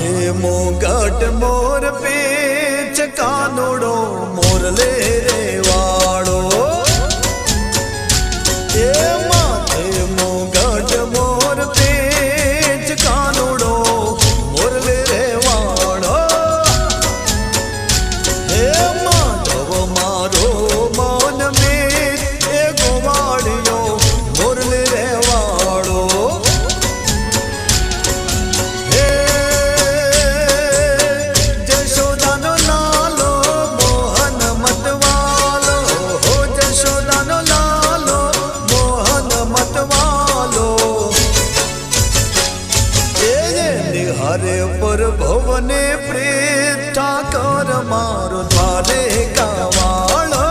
माथे मुगट मोर पेच कानूड़ो मोरले रे वाड़ो ए माथे मुगट मोर पेच कानूड़ो मोरले रे वाड़ो हे माधव मारो मन में ए गोवाड़ियो मोरले रे वाड़ो हरे पर भवने प्रेम ठाकर मारो द्वारे का वालो